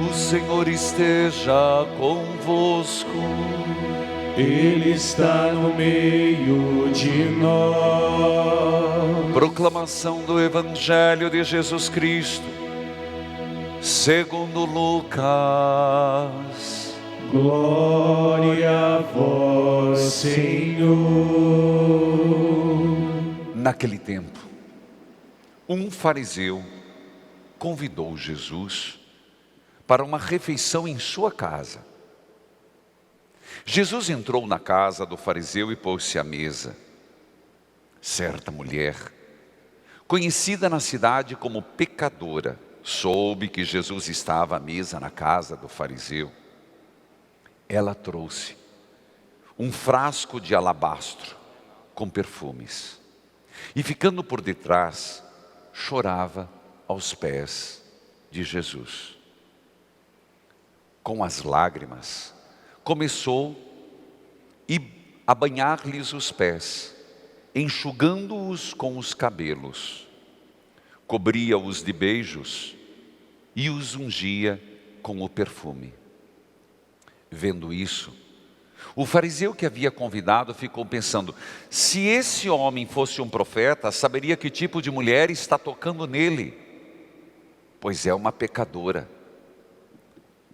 O Senhor esteja convosco. Ele está no meio de nós. Proclamação do Evangelho de Jesus Cristo, segundo Lucas. Glória a vós, Senhor. Naquele tempo, um fariseu convidou Jesus para uma refeição em sua casa. Jesus entrou na casa do fariseu e pôs-se à mesa. Certa mulher, conhecida na cidade como pecadora, soube que Jesus estava à mesa na casa do fariseu. Ela trouxe um frasco de alabastro com perfumes e, ficando por detrás, chorava aos pés de Jesus. Com as lágrimas, começou a banhar-lhes os pés, enxugando-os com os cabelos. Cobria-os de beijos e os ungia com o perfume. Vendo isso, o fariseu que havia convidado ficou pensando: se esse homem fosse um profeta, saberia que tipo de mulher está tocando nele, pois é uma pecadora.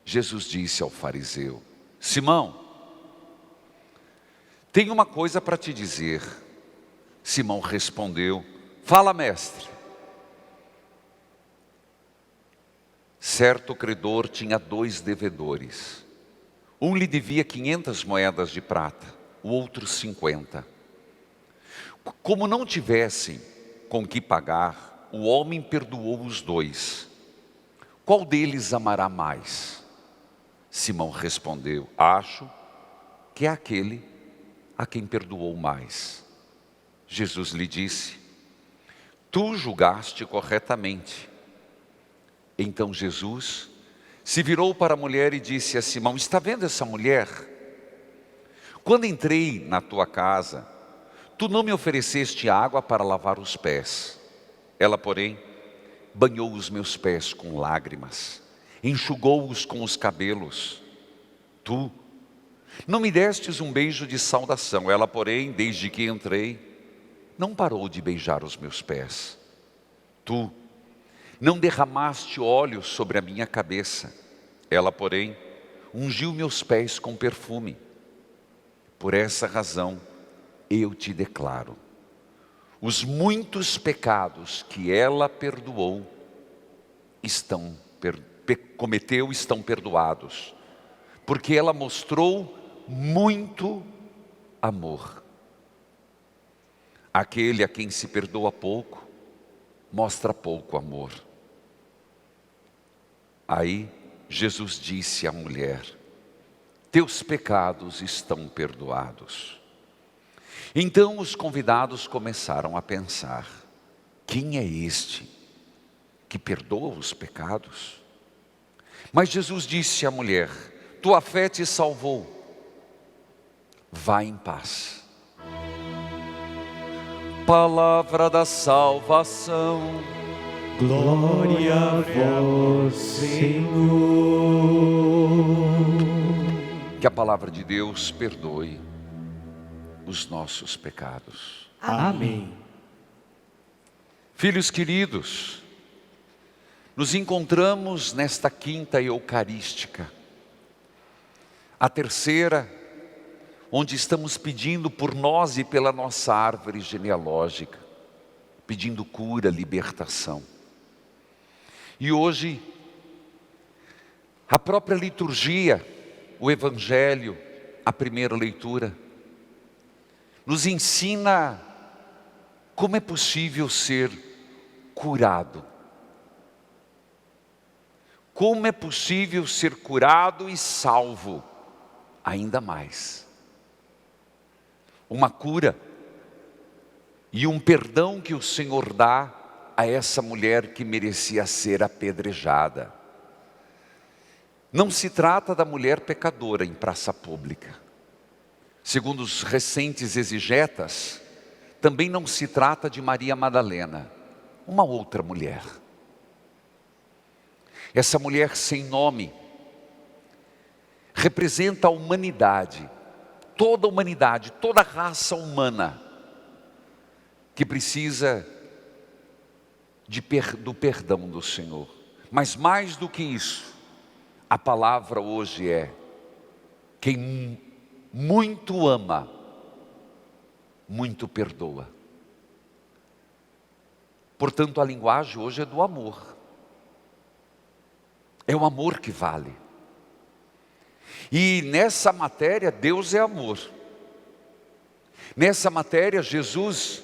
Jesus disse ao fariseu: Simão, tenho uma coisa para te dizer. Simão respondeu: fala, mestre. Certo credor tinha 2 devedores. Um lhe devia 500 moedas de prata, o outro 50. Como não tivessem com que pagar, o homem perdoou os 2. Qual deles amará mais? Simão respondeu: acho que é aquele a quem perdoou mais. Jesus lhe disse: tu julgaste corretamente. Então Jesus se virou para a mulher e disse a Simão: está vendo essa mulher? Quando entrei na tua casa, tu não me ofereceste água para lavar os pés. Ela, porém, banhou os meus pés com lágrimas, enxugou-os com os cabelos. Tu não me destes um beijo de saudação. Ela, porém, desde que entrei, não parou de beijar os meus pés. Tu não derramaste óleo sobre a minha cabeça. Ela, porém, ungiu meus pés com perfume. Por essa razão, eu te declaro: os muitos pecados que ela cometeu estão perdoados, porque ela mostrou muito amor. Aquele a quem se perdoa pouco, mostra pouco amor. Aí Jesus disse à mulher: teus pecados estão perdoados. Então os convidados começaram a pensar: quem é este que perdoa os pecados? Mas Jesus disse à mulher: tua fé te salvou, vá em paz. Palavra da salvação. Glória a vós, Senhor. Que a palavra de Deus perdoe os nossos pecados. Amém. Filhos queridos, nos encontramos nesta quinta eucarística, a terceira, onde estamos pedindo por nós e pela nossa árvore genealógica, pedindo cura, libertação. E hoje, a própria liturgia, o Evangelho, a primeira leitura, nos ensina como é possível ser curado. Como é possível ser curado e salvo ainda mais. Uma cura e um perdão que o Senhor dá a essa mulher que merecia ser apedrejada. Não se trata da mulher pecadora em praça pública. Segundo os recentes exegetas, também não se trata de Maria Madalena, uma outra mulher. Essa mulher sem nome representa a humanidade, toda a raça humana que precisa do perdão do Senhor. Mas mais do que isso, a palavra hoje é: quem muito ama, muito perdoa. Portanto, a linguagem hoje é do amor. É o amor que vale. E nessa matéria, Deus é amor. Nessa matéria, Jesus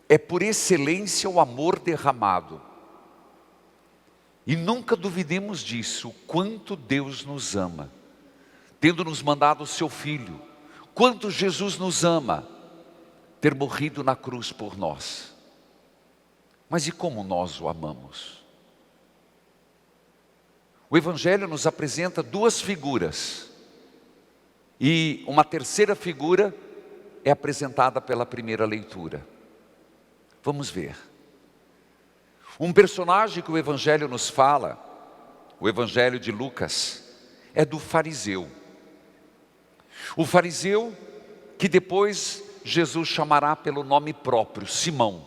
é por excelência o amor derramado. E nunca duvidemos disso, o quanto Deus nos ama, tendo nos mandado o seu Filho. Quanto Jesus nos ama, ter morrido na cruz por nós. Mas e como nós o amamos? O Evangelho nos apresenta duas figuras, e uma terceira figura é apresentada pela primeira leitura. Vamos ver. Um personagem que o Evangelho nos fala, o Evangelho de Lucas, é do fariseu. O fariseu que depois Jesus chamará pelo nome próprio, Simão,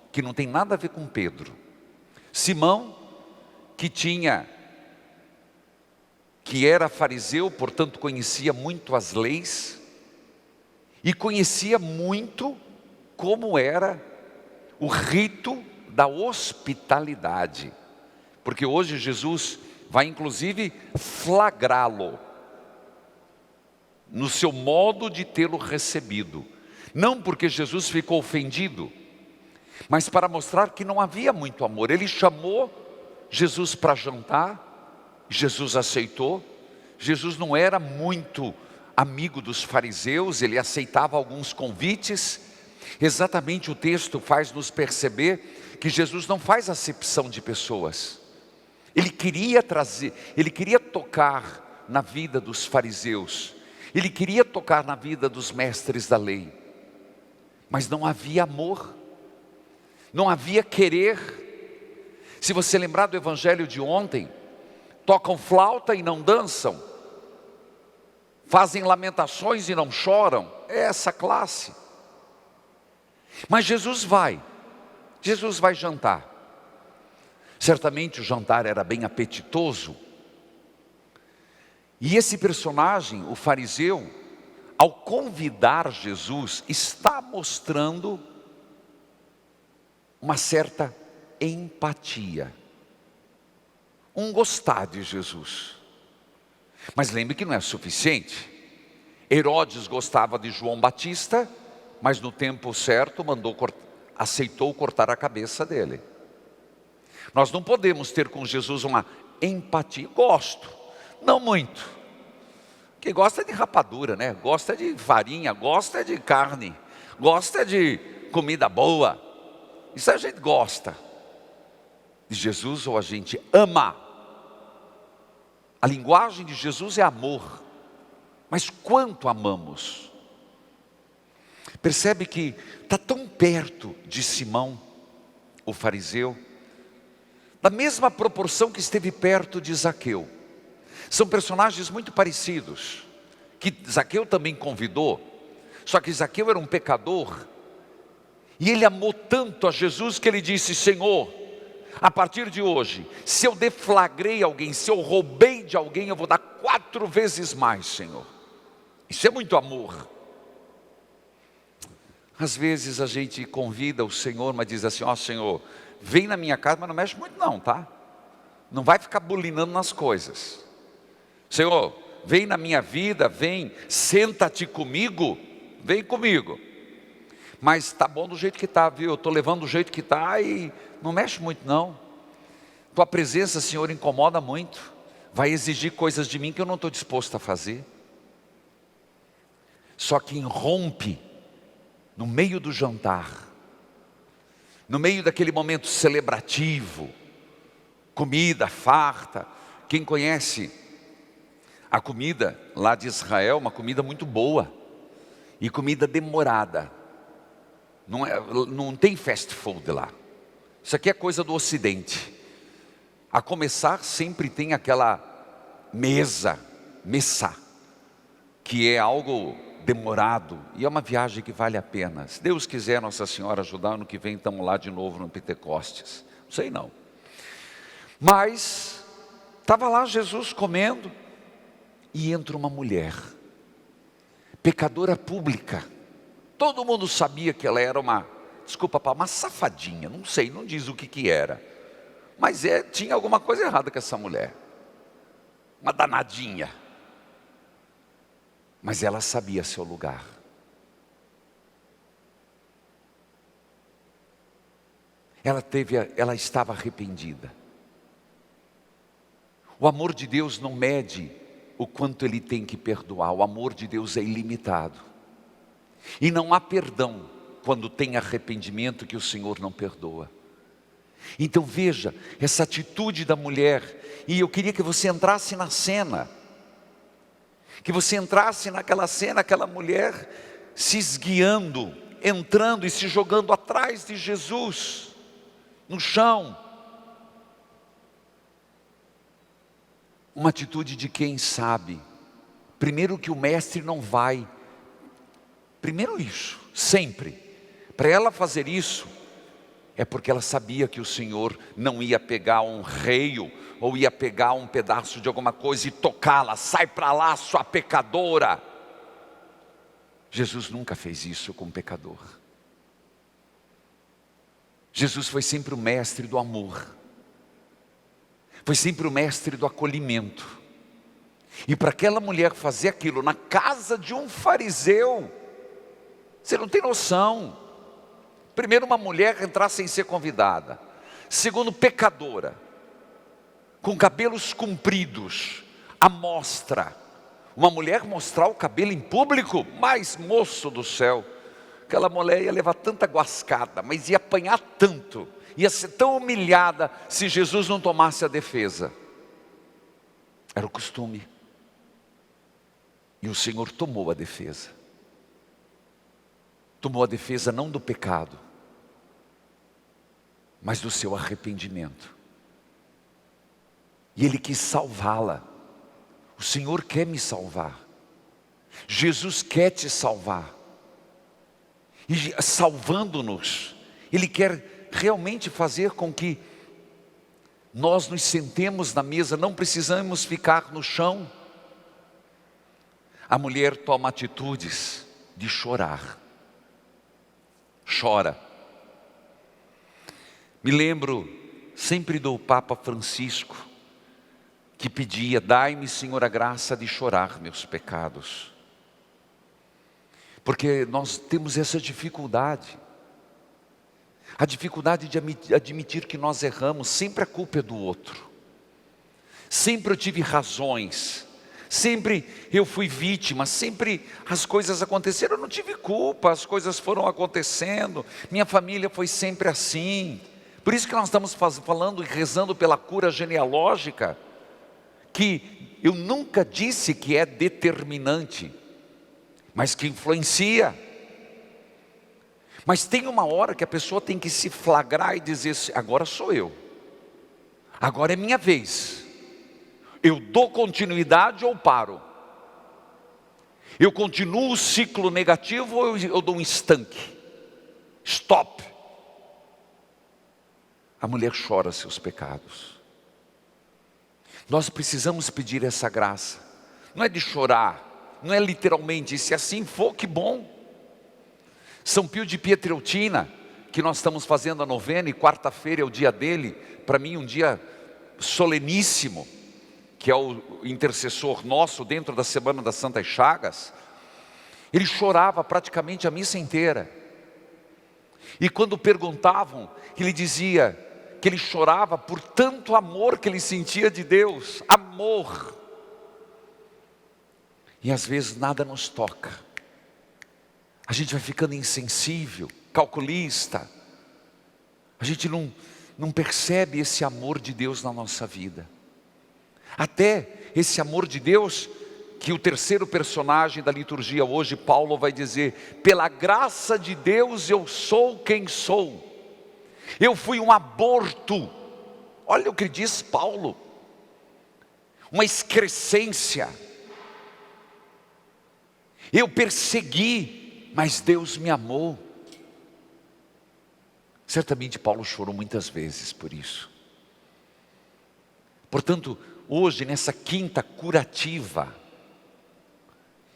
que não tem nada a ver com Pedro. Simão, que era fariseu, portanto conhecia muito as leis, e conhecia muito como era o rito da hospitalidade, porque hoje Jesus vai inclusive flagrá-lo no seu modo de tê-lo recebido, não porque Jesus ficou ofendido, mas para mostrar que não havia muito amor. Ele chamou Jesus para jantar, Jesus aceitou. Jesus não era muito amigo dos fariseus, ele aceitava alguns convites. Exatamente, o texto faz nos perceber que Jesus não faz acepção de pessoas. Ele queria tocar na vida dos fariseus, ele queria tocar na vida dos mestres da lei, mas não havia amor, não havia querer. Se você lembrar do evangelho de ontem, tocam flauta e não dançam, fazem lamentações e não choram, é essa classe. Mas Jesus vai jantar. Certamente o jantar era bem apetitoso. E esse personagem, o fariseu, ao convidar Jesus, está mostrando uma certa empatia, um gostar de Jesus. Mas lembre que não é suficiente. Herodes gostava de João Batista, mas no tempo certo aceitou cortar a cabeça dele. Nós não podemos ter com Jesus uma empatia. Gosto, não muito. Quem gosta de rapadura, né? Gosta de farinha, gosta de carne, gosta de comida boa. Isso a gente gosta. De Jesus, ou a gente ama. A linguagem de Jesus é amor. Mas quanto amamos? Percebe que está tão perto de Simão, o fariseu, da mesma proporção que esteve perto de Zaqueu. São personagens muito parecidos, que Zaqueu também convidou, só que Zaqueu era um pecador, e ele amou tanto a Jesus que ele disse: Senhor, a partir de hoje, se eu deflagrei alguém, se eu roubei de alguém, eu vou dar 4 vezes mais, Senhor. Isso é muito amor. Às vezes a gente convida o Senhor, mas diz assim: ó Senhor, vem na minha casa, mas não mexe muito não, tá? Não vai ficar bulinando nas coisas. Senhor, vem na minha vida, vem, senta-te comigo, vem comigo. Mas está bom do jeito que está, viu? Eu estou levando do jeito que está e não mexe muito não. Tua presença, Senhor, incomoda muito. Vai exigir coisas de mim que eu não estou disposto a fazer. Só que irrompe no meio do jantar, no meio daquele momento celebrativo, comida farta. Quem conhece a comida lá de Israel, uma comida muito boa e comida demorada. Não tem fast food lá. Isso aqui é coisa do Ocidente. A começar, sempre tem aquela messa, que é algo demorado, e é uma viagem que vale a pena. Se Deus quiser, Nossa Senhora ajudar, ano que vem estamos lá de novo no Pentecostes. Não sei não. Mas estava lá Jesus comendo, e entra uma mulher, pecadora pública. Todo mundo sabia que ela era uma, desculpa, uma safadinha, não sei, não diz o que era. Mas tinha alguma coisa errada com essa mulher. Uma danadinha. Mas ela sabia seu lugar. Ela estava arrependida. O amor de Deus não mede o quanto Ele tem que perdoar. O amor de Deus é ilimitado. E não há perdão quando tem arrependimento que o Senhor não perdoa. Então veja, essa atitude da mulher, e eu queria que você entrasse na cena, que você entrasse naquela cena, aquela mulher se esguiando, entrando e se jogando atrás de Jesus, no chão. Uma atitude de quem sabe, primeiro que o mestre não vai, primeiro isso, sempre, para ela fazer isso, é porque ela sabia que o Senhor não ia pegar um reio, ou ia pegar um pedaço de alguma coisa e tocá-la, sai para lá sua pecadora. Jesus nunca fez isso com um pecador. Jesus foi sempre o mestre do amor, foi sempre o mestre do acolhimento. E para aquela mulher fazer aquilo na casa de um fariseu, você não tem noção. Primeiro, uma mulher entrar sem ser convidada. Segundo, pecadora, com cabelos compridos, à mostra. Uma mulher mostrar o cabelo em público, mas moço do céu, aquela mulher ia levar tanta guascada, mas ia apanhar tanto, ia ser tão humilhada se Jesus não tomasse a defesa. Era o costume. E o Senhor tomou a defesa. Tomou a defesa não do pecado, mas do seu arrependimento. E Ele quis salvá-la. O Senhor quer me salvar. Jesus quer te salvar. E salvando-nos, Ele quer realmente fazer com que nós nos sentemos na mesa, não precisamos ficar no chão. A mulher toma atitudes de chorar. Chora. Me lembro sempre do Papa Francisco, que pedia: dai-me, Senhor, a graça de chorar meus pecados. Porque nós temos essa dificuldade. A dificuldade de admitir que nós erramos. Sempre a culpa é do outro. Sempre eu tive razões. Sempre eu fui vítima, sempre as coisas aconteceram, eu não tive culpa, as coisas foram acontecendo, minha família foi sempre assim. Por isso que nós estamos falando e rezando pela cura genealógica, que eu nunca disse que é determinante, mas que influencia. Mas tem uma hora que a pessoa tem que se flagrar e dizer: agora sou eu, agora é minha vez. Eu dou continuidade ou paro? Eu continuo o ciclo negativo ou eu dou um estanque? Stop. A mulher chora seus pecados. Nós precisamos pedir essa graça. Não é de chorar, não é literalmente, se assim for, que bom. São Pio de Pietrelcina, que nós estamos fazendo a novena, e quarta-feira é o dia dele, para mim um dia soleníssimo, que é o intercessor nosso dentro da Semana das Santas Chagas. Ele chorava praticamente a missa inteira. E quando perguntavam, ele dizia que ele chorava por tanto amor que ele sentia de Deus. Amor. E às vezes nada nos toca. A gente vai ficando insensível, calculista. A gente não percebe esse amor de Deus na nossa vida. Até esse amor de Deus, que o terceiro personagem da liturgia hoje, Paulo vai dizer: pela graça de Deus eu sou quem sou. Eu fui um aborto. Olha o que diz Paulo, uma excrescência. Eu persegui, mas Deus me amou. Certamente Paulo chorou muitas vezes por isso. Portanto, hoje nessa quinta curativa,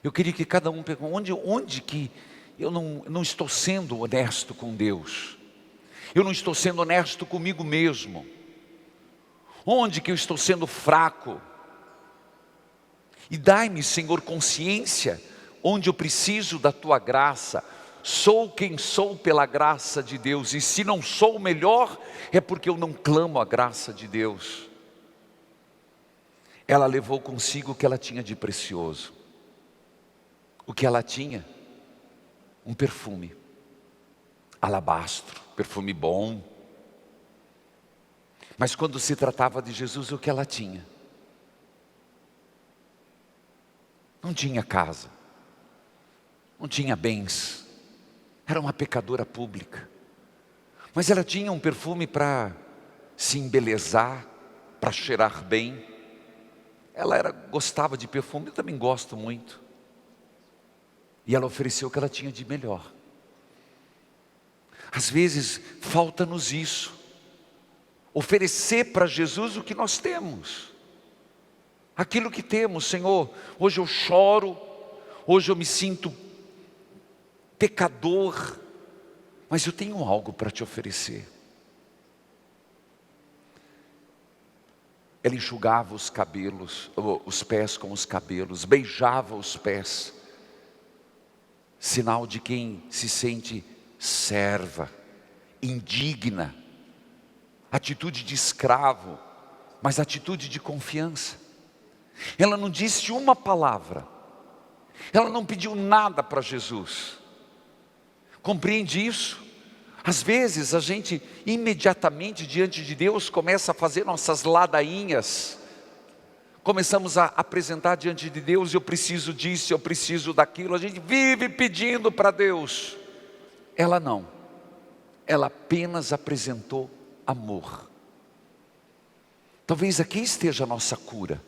eu queria que cada um pergunte, onde que eu não estou sendo honesto com Deus? Eu não estou sendo honesto comigo mesmo? Onde que eu estou sendo fraco? E dai-me, Senhor, consciência, onde eu preciso da Tua graça. Sou quem sou pela graça de Deus, e se não sou o melhor, é porque eu não clamo a graça de Deus. Ela levou consigo o que ela tinha de precioso. O que ela tinha? Um perfume, alabastro, perfume bom. Mas quando se tratava de Jesus, o que ela tinha? Não tinha casa, não tinha bens, era uma pecadora pública. Mas ela tinha um perfume para se embelezar, para cheirar bem. Ela gostava de perfume, eu também gosto muito. E ela ofereceu o que ela tinha de melhor. Às vezes falta-nos isso, oferecer para Jesus o que nós temos, aquilo que temos. Senhor, hoje eu choro, hoje eu me sinto pecador, mas eu tenho algo para te oferecer. Ela enxugava os cabelos, os pés com os cabelos, beijava os pés, sinal de quem se sente serva, indigna, atitude de escravo, mas atitude de confiança. Ela não disse uma palavra, ela não pediu nada para Jesus. Compreende isso? Às vezes a gente imediatamente diante de Deus começa a fazer nossas ladainhas, começamos a apresentar diante de Deus: eu preciso disso, eu preciso daquilo. A gente vive pedindo para Deus. Ela não, ela apenas apresentou amor. Talvez aqui esteja a nossa cura.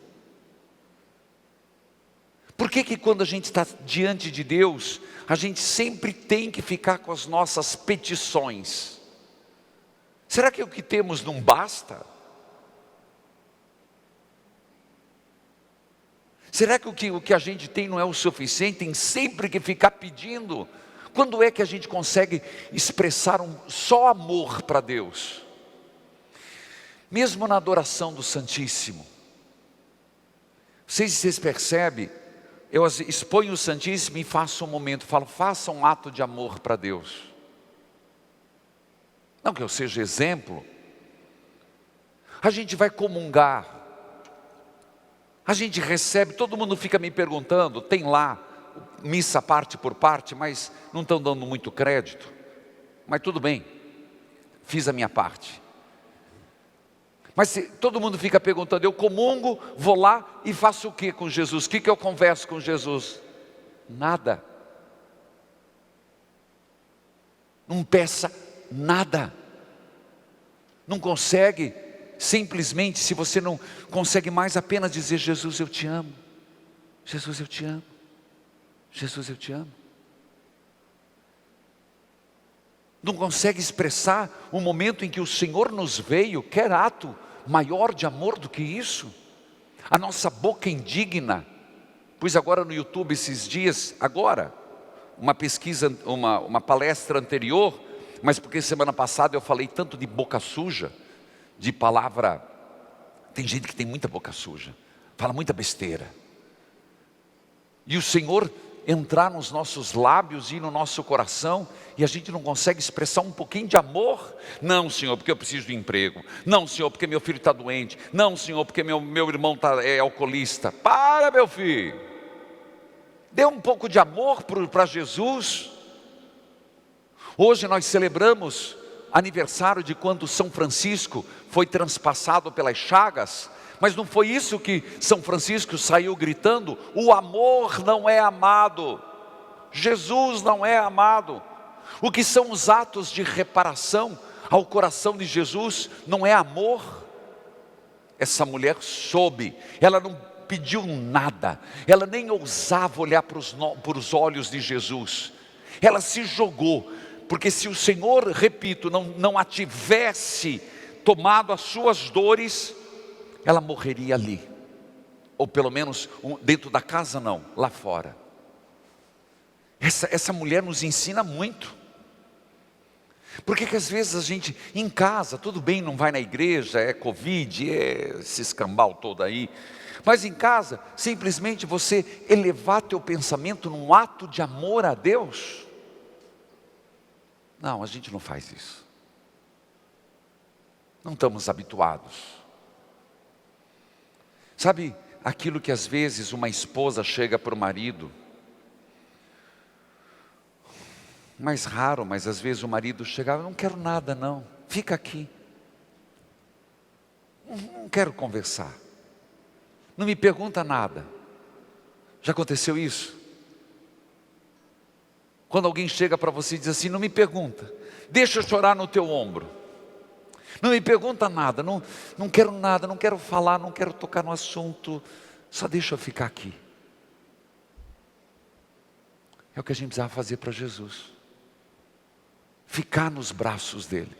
Por que quando a gente está diante de Deus, a gente sempre tem que ficar com as nossas petições? Será que o que temos não basta? Será que o que a gente tem não é o suficiente? Tem sempre que ficar pedindo? Quando é que a gente consegue expressar só amor para Deus? Mesmo na adoração do Santíssimo, vocês percebem, eu exponho o Santíssimo e faço um momento, falo: faça um ato de amor para Deus. Não que eu seja exemplo. A gente vai comungar, a gente recebe, todo mundo fica me perguntando, tem lá missa parte por parte, mas não estão dando muito crédito. Mas tudo bem, fiz a minha parte. Mas todo mundo fica perguntando, eu comungo, vou lá e faço o que com Jesus? O que eu converso com Jesus? Nada. Não peça nada. Não consegue, simplesmente, se você não consegue mais apenas dizer: Jesus, eu te amo. Jesus, eu te amo. Jesus, eu te amo. Não consegue expressar o momento em que o Senhor nos veio. Quer ato maior de amor do que isso? A nossa boca indigna. Pois agora no YouTube esses dias, uma pesquisa, uma palestra anterior, mas porque semana passada eu falei tanto de boca suja, de palavra. Tem gente que tem muita boca suja, fala muita besteira. E o Senhor entrar nos nossos lábios e no nosso coração, e a gente não consegue expressar um pouquinho de amor. Não, Senhor, porque eu preciso de emprego. Não, Senhor, porque meu filho está doente. Não, Senhor, porque meu irmão é alcoolista. Para, meu filho, dê um pouco de amor para Jesus. Hoje nós celebramos aniversário de quando São Francisco foi transpassado pelas chagas. Mas não foi isso que São Francisco saiu gritando: o amor não é amado, Jesus não é amado. O que são os atos de reparação ao coração de Jesus não é amor? essa mulher soube, ela não pediu nada, ela nem ousava olhar para os olhos de Jesus, ela se jogou, porque se o Senhor, repito, não a tivesse tomado as suas dores, ela morreria ali, ou pelo menos dentro da casa não, lá fora. Essa mulher nos ensina muito. Porque que às vezes a gente, em casa, tudo bem, não vai na igreja, é Covid, é esse escambau todo aí, mas em casa, simplesmente você elevar teu pensamento num ato de amor a Deus. Não, a gente não faz isso. Não estamos habituados. Sabe, aquilo que às vezes uma esposa chega para o marido, mais raro, mas às vezes o marido chegava, não quero nada não, fica aqui, não quero conversar, não me pergunta nada. Já aconteceu isso? Quando alguém chega para você e diz assim, não me pergunta, deixa eu chorar no teu ombro, não me pergunta nada, não quero nada, não quero falar, não quero tocar no assunto, só deixa eu ficar aqui. É o que a gente precisava fazer para Jesus. Ficar nos braços dele.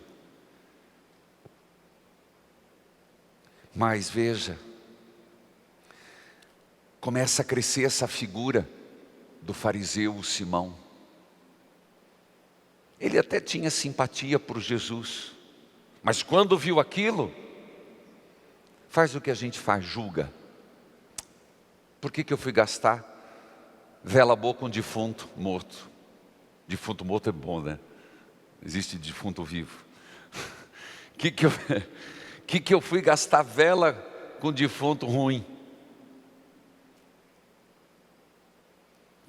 Mas veja, começa a crescer essa figura do fariseu Simão. Ele até tinha simpatia por Jesus, mas quando viu aquilo, faz o que a gente faz, julga. Por que eu fui gastar vela boa com defunto morto? Defunto morto é bom, né? Existe defunto vivo. que eu fui gastar vela com defunto ruim?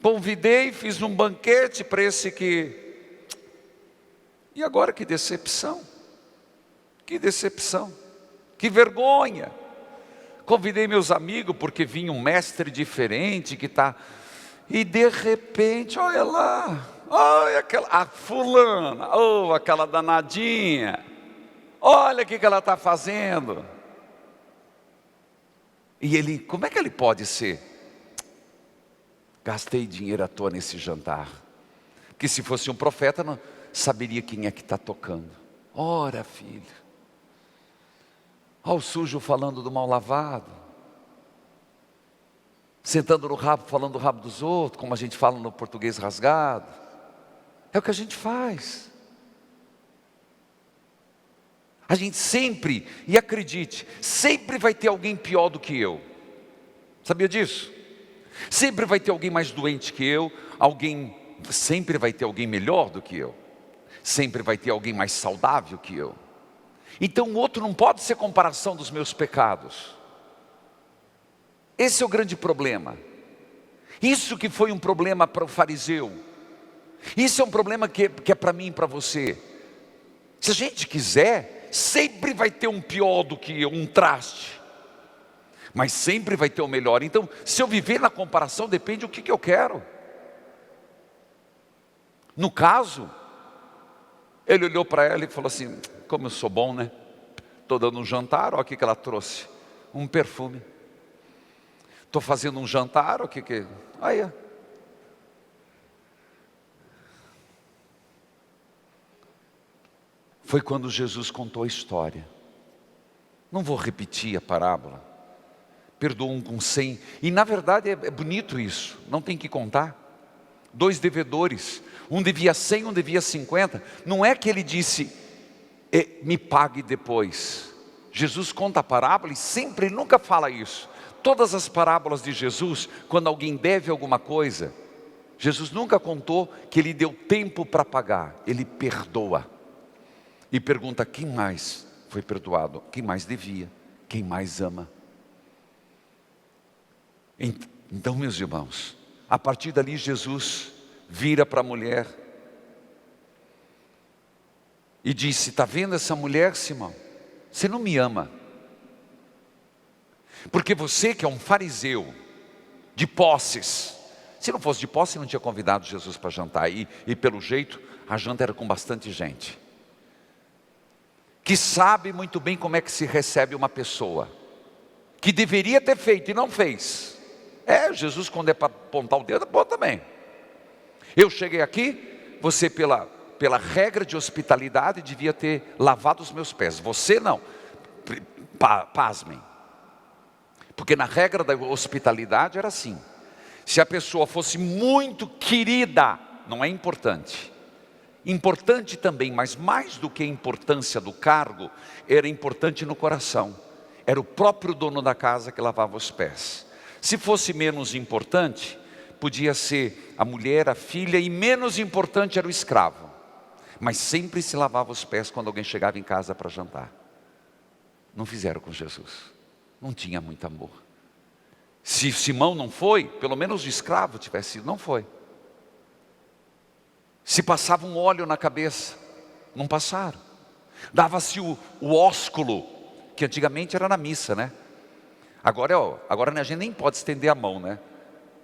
Convidei, fiz um banquete para esse que... E agora que decepção. Que decepção. Que vergonha. Convidei meus amigos porque vinha um mestre diferente que está... E de repente, olha lá... Olha a fulana, oh, aquela danadinha, olha o que ela está fazendo. E ele, como é que ele pode ser? Gastei dinheiro à toa nesse jantar, que se fosse um profeta não saberia quem é que está tocando. Ora filho, olha o sujo falando do mal lavado, sentando no rabo, falando do rabo dos outros, como a gente fala no português rasgado. É o que a gente faz. A gente sempre, e acredite, sempre vai ter alguém pior do que eu. Sabia disso? Sempre vai ter alguém mais doente que eu, sempre vai ter alguém melhor do que eu. Sempre vai ter alguém mais saudável que eu. Então o outro não pode ser comparação dos meus pecados. Esse é o grande problema. Isso que foi um problema para o fariseu. Isso é um problema que é para mim e para você. Se a gente quiser, sempre vai ter um pior do que eu, um traste. Mas sempre vai ter o melhor. Então, se eu viver na comparação, depende do que eu quero. No caso, ele olhou para ela e falou assim, como eu sou bom, né? Estou dando um jantar, olha o que ela trouxe. Um perfume. Estou fazendo um jantar, olha o que... Olha. Foi quando Jesus contou a história. Não vou repetir a parábola. Perdoa um com 100. E na verdade é bonito isso. Não tem que contar. 2 devedores. Um devia 100, um devia 50. Não é que ele disse, me pague depois. Jesus conta a parábola e sempre, ele nunca fala isso. Todas as parábolas de Jesus, quando alguém deve alguma coisa, Jesus nunca contou que ele deu tempo para pagar. Ele perdoa. E pergunta quem mais foi perdoado, quem mais devia, quem mais ama. Então, meus irmãos, a partir dali Jesus vira para a mulher e disse, está vendo essa mulher, Simão? Você não me ama. Porque você que é um fariseu de posses, se não fosse de posse, não tinha convidado Jesus para jantar. E pelo jeito, a janta era com bastante gente. Que sabe muito bem como é que se recebe uma pessoa. que deveria ter feito e não fez. Jesus, quando é para apontar o dedo, aponta também. Eu cheguei aqui, você pela regra de hospitalidade devia ter lavado os meus pés. Você não. Pasmem. Porque na regra da hospitalidade era assim. Se a pessoa fosse muito querida, não é importante. Importante também, mas mais do que a importância do cargo, era importante no coração. Era o próprio dono da casa que lavava os pés. Se fosse menos importante, podia ser a mulher, a filha, e menos importante era o escravo. Mas sempre se lavava os pés quando alguém chegava em casa para jantar. Não fizeram com Jesus. Não tinha muito amor. Se Simão não foi, pelo menos o escravo tivesse sido, não foi. Se passava um óleo na cabeça, não passaram. Dava-se o ósculo, que antigamente era na missa, né? Agora a gente nem pode estender a mão, né?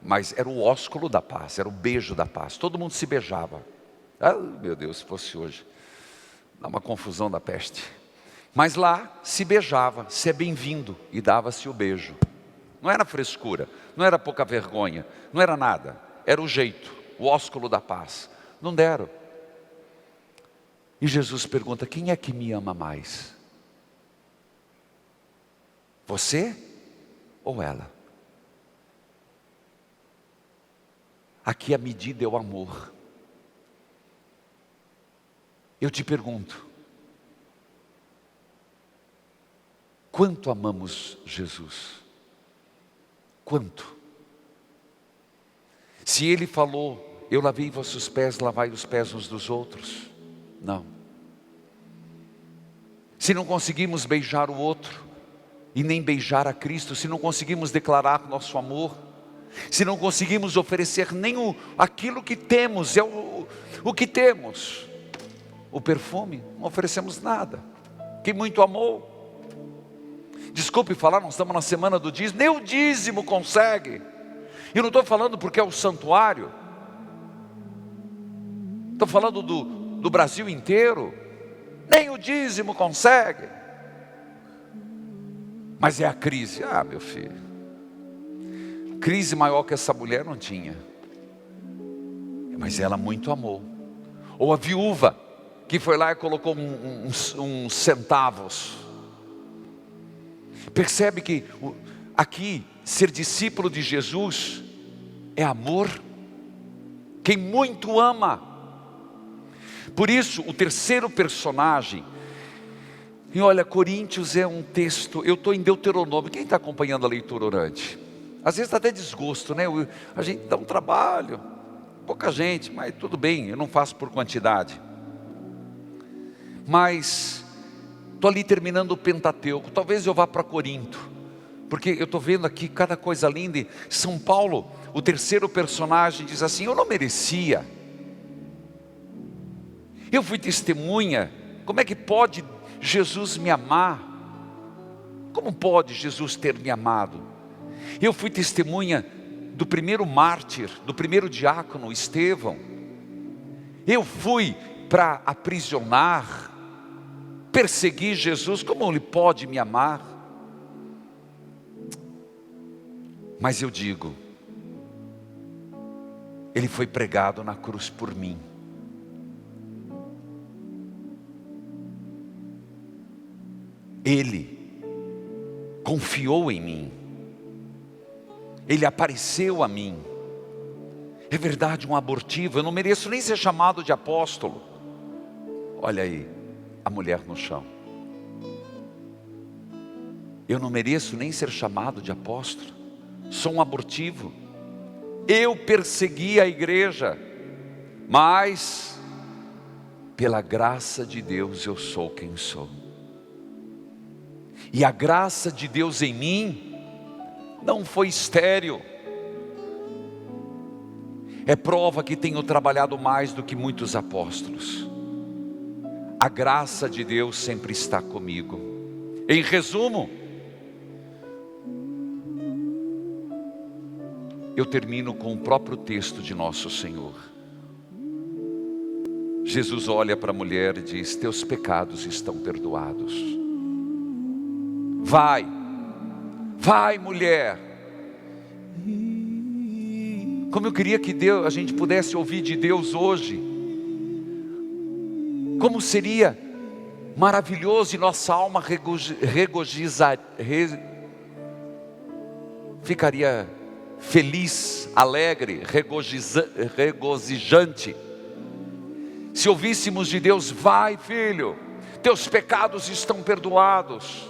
Mas era o ósculo da paz, era o beijo da paz. Todo mundo se beijava. Ah, meu Deus, se fosse hoje, dá uma confusão da peste. Mas lá se beijava, se é bem-vindo, e dava-se o beijo. Não era frescura, não era pouca vergonha, não era nada. Era o jeito, o ósculo da paz. Não deram. E Jesus pergunta: quem é que me ama mais? Você ou ela? Aqui a medida é o amor. Eu te pergunto, quanto amamos Jesus? Quanto? Se Ele falou, eu lavei vossos pés, lavai os pés uns dos outros. Não. Se não conseguimos beijar o outro, e nem beijar a Cristo, se não conseguimos declarar nosso amor, se não conseguimos oferecer nem aquilo que temos, o que temos, o perfume, não oferecemos nada. Quem muito amou, desculpe falar, nós estamos na semana do dízimo, nem o dízimo consegue. Eu não estou falando porque é o santuário, estou falando do Brasil inteiro, nem o dízimo consegue. Mas é a crise. Ah, meu filho, crise maior que essa mulher não tinha, mas ela muito amou. Ou a viúva que foi lá e colocou uns centavos. Percebe que aqui ser discípulo de Jesus é amor. Quem muito ama. Por isso o terceiro personagem, e olha, Coríntios é um texto, eu estou em Deuteronômio. Quem está acompanhando a leitura orante? Às vezes dá até desgosto, né? A gente dá um trabalho, pouca gente, mas tudo bem, eu não faço por quantidade. Mas estou ali terminando o Pentateuco, talvez eu vá para Corinto, porque eu estou vendo aqui cada coisa linda. E São Paulo, o terceiro personagem, diz assim: eu não merecia, eu fui testemunha. Como é que pode Jesus me amar? Como pode Jesus ter me amado? Eu fui testemunha do primeiro mártir, do primeiro diácono, Estevão. Eu fui para aprisionar, perseguir Jesus. Como ele pode me amar? Mas eu digo, ele foi pregado na cruz por mim. Ele confiou em mim. Ele apareceu a mim. É verdade, um abortivo. Eu não mereço nem ser chamado de apóstolo. Olha aí, a mulher no chão. Eu não mereço nem ser chamado de apóstolo. Sou um abortivo. Eu persegui a igreja, mas pela graça de Deus eu sou quem sou. E a graça de Deus em mim não foi estéril. É prova que tenho trabalhado mais do que muitos apóstolos. A graça de Deus sempre está comigo. Em resumo, eu termino com o próprio texto de nosso Senhor. Jesus olha para a mulher e diz: teus pecados estão perdoados. Vai, Vai, mulher. Como eu queria que a gente pudesse ouvir de Deus hoje. Como seria maravilhoso e nossa alma ficaria feliz, alegre, regozijante, se ouvíssemos de Deus: vai, filho, teus pecados estão perdoados,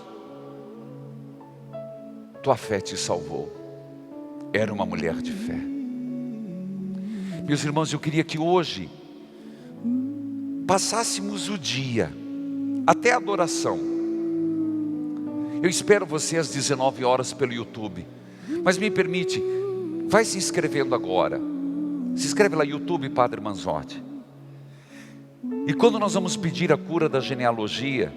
tua fé te salvou. Era uma mulher de fé. Meus irmãos, eu queria que hoje passássemos o dia até a adoração. Eu espero você às 19 horas pelo YouTube. Mas me permite, vai se inscrevendo agora. Se inscreve lá, YouTube Padre Manzotti. E quando nós vamos pedir a cura da genealogia,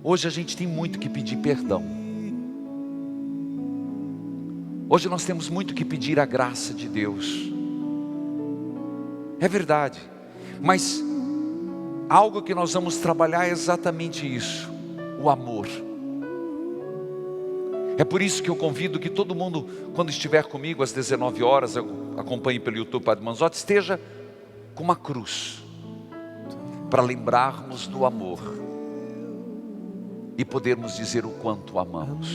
hoje a gente tem muito que pedir perdão. Hoje nós temos muito que pedir a graça de Deus. É verdade. Mas algo que nós vamos trabalhar é exatamente isso: o amor. É por isso que eu convido que todo mundo, quando estiver comigo às 19 horas, acompanhe pelo YouTube Padre Manzotti, esteja com uma cruz, para lembrarmos do amor e podermos dizer o quanto amamos.